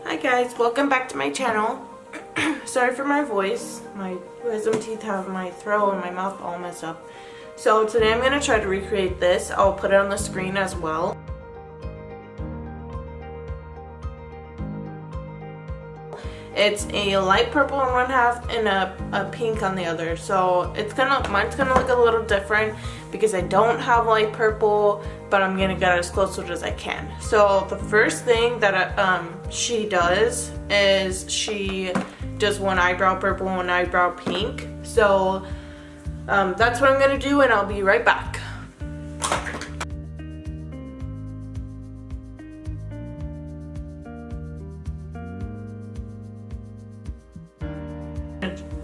Hi guys, welcome back to my channel. Sorry for my voice. My wisdom teeth have my throat and my mouth all messed up. So today I'm going to try to recreate this. I'll put it on the screen as well. It's a light purple on one half and a pink on the other. So mine's gonna look a little different because I don't have light purple, but I'm gonna get as close to it as I can. So the first thing that she does is she does one eyebrow purple, one eyebrow pink. So that's what I'm gonna do, and I'll be right back.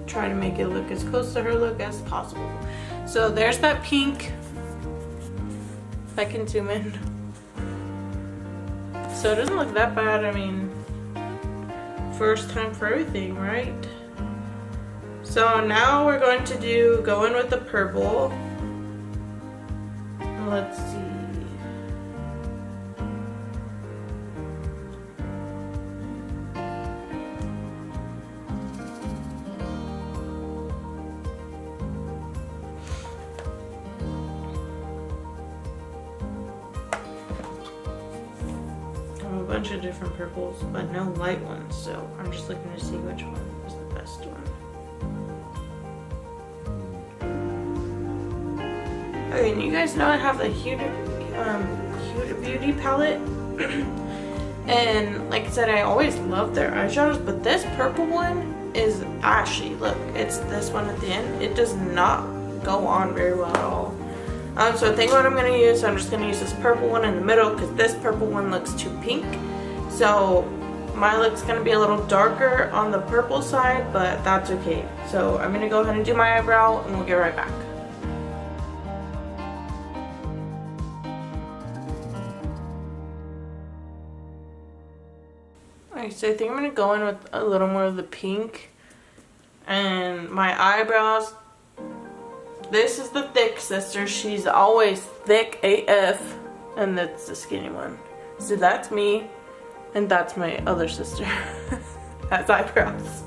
Try to make it look as close to her look as possible. So there's that pink. If I can zoom in. So it doesn't look that bad. I mean, first time for everything, right? So now we're going to go in with the purple. Let's see. A bunch of different purples, but no light ones, so I'm just looking to see which one is the best one. Okay, and you guys know I have the Huda Beauty palette, and like I said, I always love their eyeshadows, but this purple one is ashy. Look, it's this one at the end. It does not go on very well at all. So I think what I'm going to use, I'm just going to use this purple one in the middle because this purple one looks too pink. So my look's going to be a little darker on the purple side, but that's okay. So I'm going to go ahead and do my eyebrow and we'll get right back. Alright, so I think I'm going to go in with a little more of the pink. And my eyebrows, this is the thick sister. She's always thick AF. And that's the skinny one. So that's me. And that's my other sister. That's eyebrows.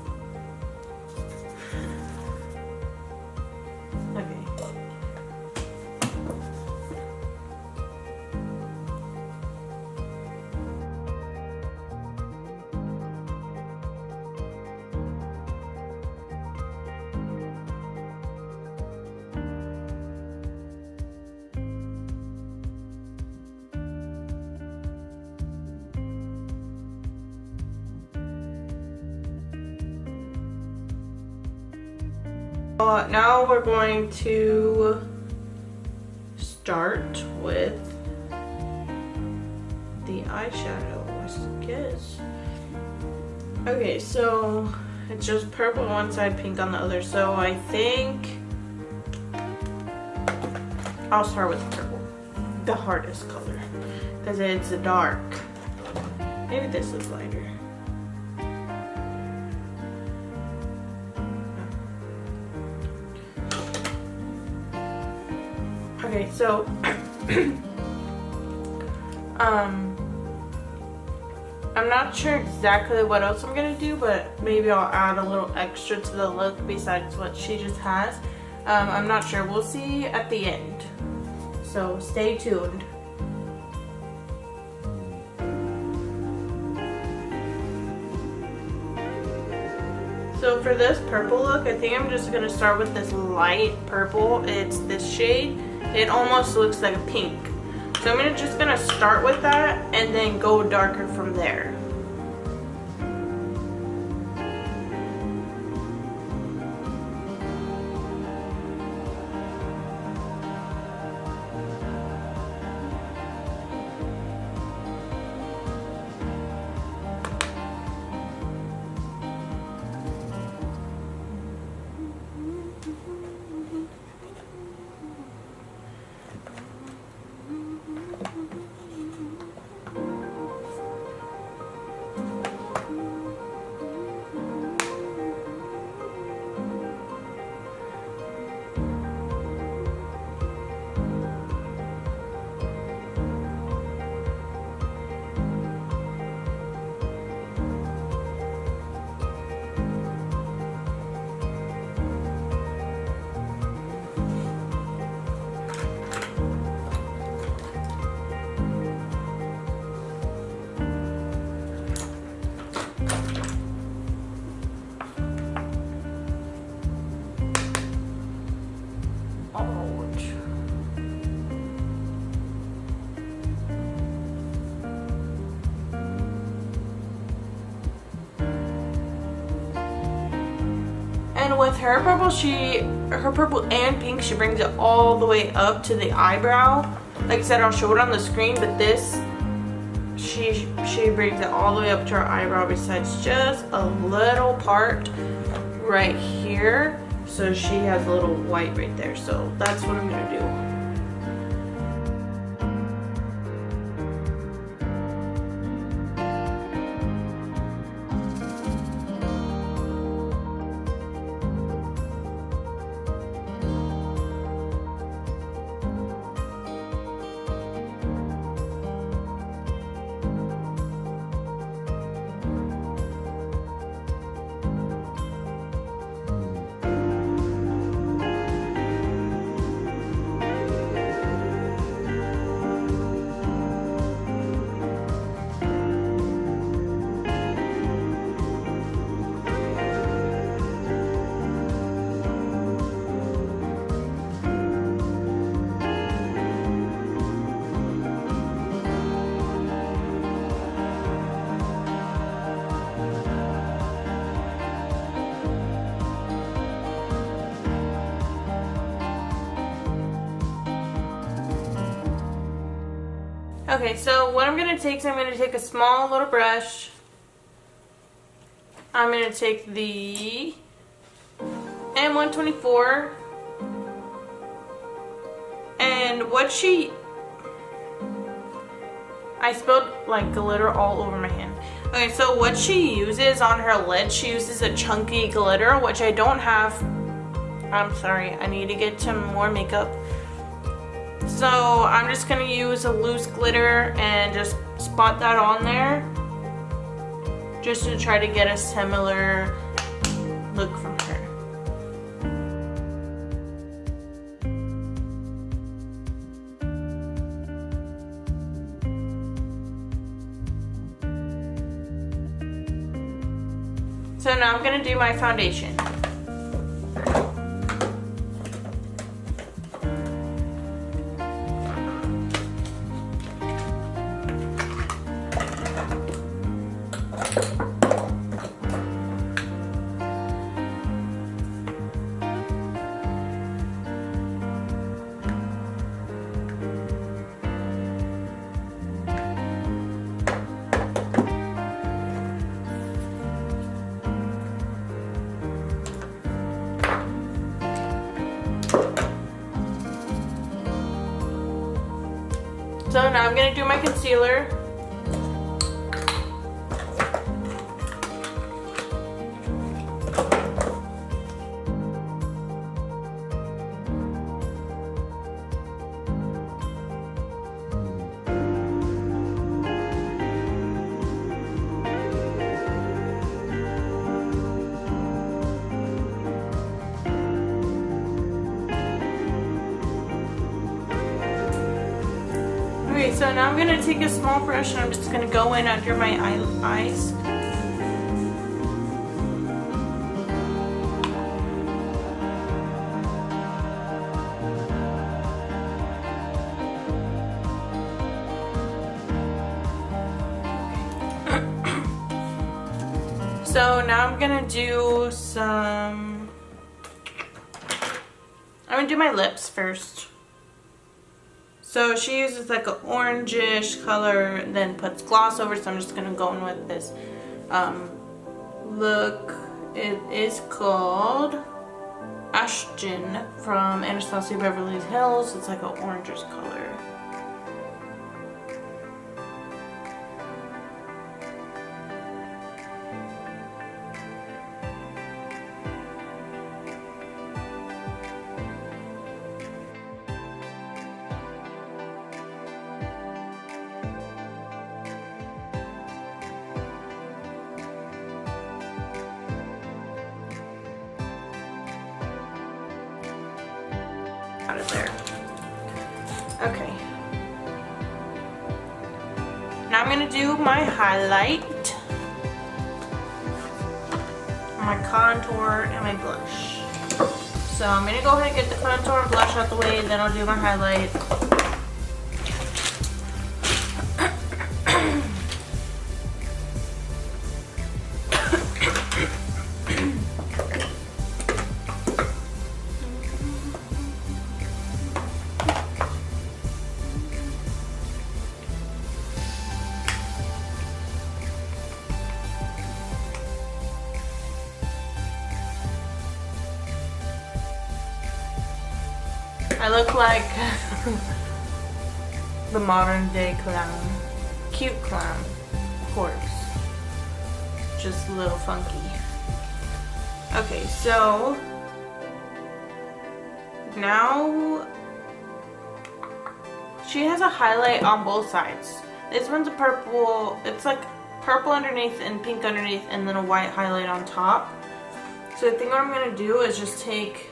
Now we're going to start with the eyeshadow, I guess. Okay, so it's just purple on one side, pink on the other. So I think I'll start with purple, the hardest color, because it's dark. Maybe this is lighter. Okay, so I'm not sure exactly what else I'm gonna do, but maybe I'll add a little extra to the look besides what she just has. I'm not sure. We'll see at the end. So stay tuned. So for this purple look, I think I'm just gonna start with this light purple. It's this shade. It almost looks like a pink. So I'm just gonna start with that and then go darker from there. And with her purple and pink, she brings it all the way up to the eyebrow. Like I said, I'll show it on the screen, but this, she brings it all the way up to her eyebrow besides just a little part right here. So she has a little white right there. So that's what I'm gonna do. Okay, so what I'm going to take is I'm going to take a small little brush. I'm going to take the M124 and I spilled like glitter all over my hand. Okay, so what she uses on her lid, she uses a chunky glitter, which I don't have. I'm sorry, I need to get some more makeup. So I'm just going to use a loose glitter and just spot that on there. Just to try to get a similar look from her. So now I'm going to do my foundation. So now I'm going to do my concealer. Okay, so now I'm going to take a small brush and I'm just going to go in under my eyes. So now I'm going to do I'm going to do my lips first. So she uses like an orangish color and then puts gloss over, so I'm just going to go in with this look. It is called Ashton from Anastasia Beverly Hills. It's like an orangish color. Out of there. Okay. Now I'm going to do my highlight, my contour, and my blush. So I'm going to go ahead and get the contour and blush out the way, then I'll do my highlight. I look like the modern day clown. Cute clown, of course. Just a little funky. Okay, so now she has a highlight on both sides. This one's a purple, it's like purple underneath and pink underneath and then a white highlight on top. So I think what I'm going to do is just take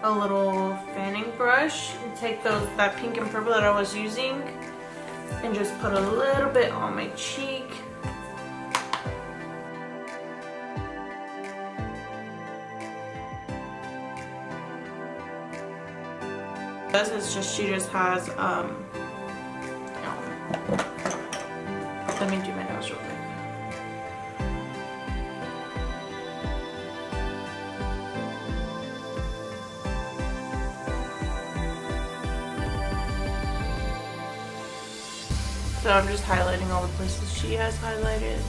a little fanning brush and take that pink and purple that I was using and just put a little bit on my cheek. It's just she just has let me do my nose real quick. So I'm just highlighting all the places she has highlighted.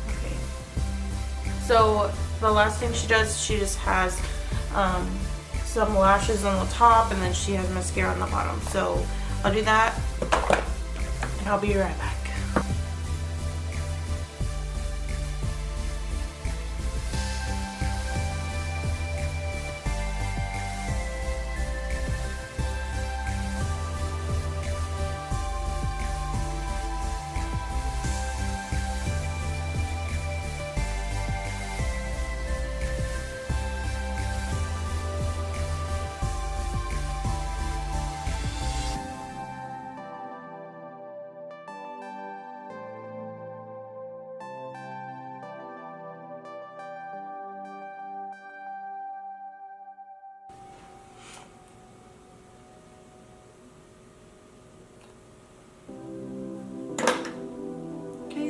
Okay. So the last thing she does, she just has some lashes on the top and then she has mascara on the bottom. So I'll do that and I'll be right back.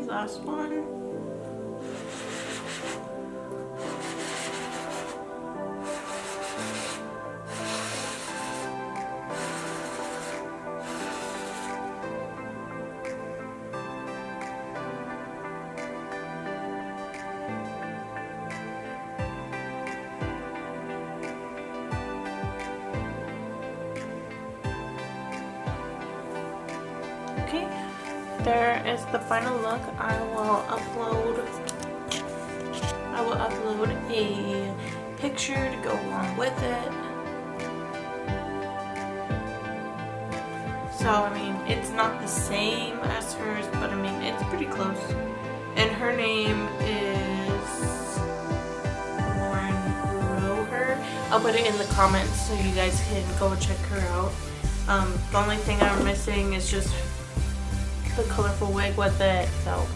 Last one. Okay. There is the final look. I will upload a picture to go along with it. So I mean, it's not the same as hers, but I mean, it's pretty close. And her name is Lauren Roher. I'll put it in the comments so you guys can go check her out. The only thing I'm missing is just the colorful wig with it. So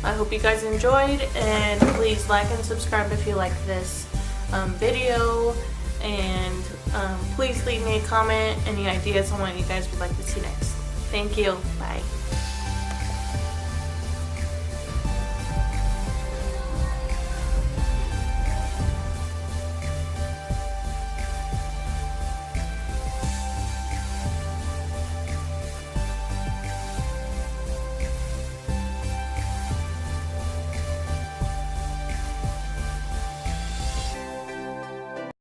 I hope you guys enjoyed, and please like and subscribe if you like this video, and please leave me a comment any ideas on what you guys would like to see next. Thank you. Bye.